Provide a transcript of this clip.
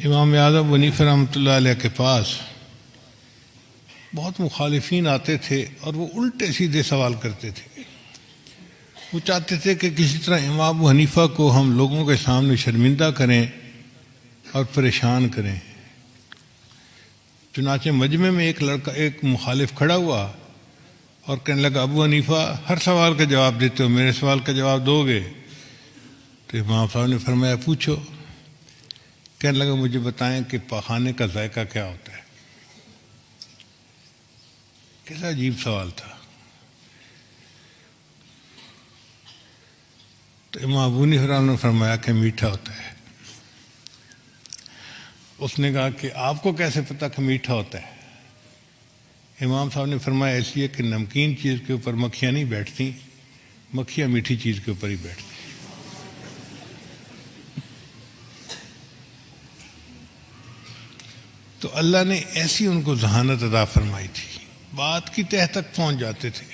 امام اعظم حنیفہ رحمۃ اللہ علیہ کے پاس بہت مخالفین آتے تھے اور وہ الٹے سیدھے سوال کرتے تھے. وہ چاہتے تھے کہ کسی طرح امام ابو حنیفہ کو ہم لوگوں کے سامنے شرمندہ کریں اور پریشان کریں. چنانچہ مجمع میں ایک مخالف کھڑا ہوا اور کہنے لگا ابو حنیفہ ہر سوال کا جواب دیتے ہو، میرے سوال کا جواب دو گے؟ تو امام صاحب نے فرمایا پوچھو. کہنے لگا مجھے بتائیں کہ پاخانے کا ذائقہ کیا ہوتا ہے. کیسا عجیب سوال تھا. تو امام ابو حنیفہ نے فرمایا کہ میٹھا ہوتا ہے. اس نے کہا کہ آپ کو کیسے پتہ کہ میٹھا ہوتا ہے؟ امام صاحب نے فرمایا ایسی ہے کہ نمکین چیز کے اوپر مکھیاں نہیں بیٹھتی، مکھیاں میٹھی چیز کے اوپر ہی بیٹھتی. تو اللہ نے ایسی ان کو ذہانت عطا فرمائی تھی، بات کی تہ تک پہنچ جاتے تھے.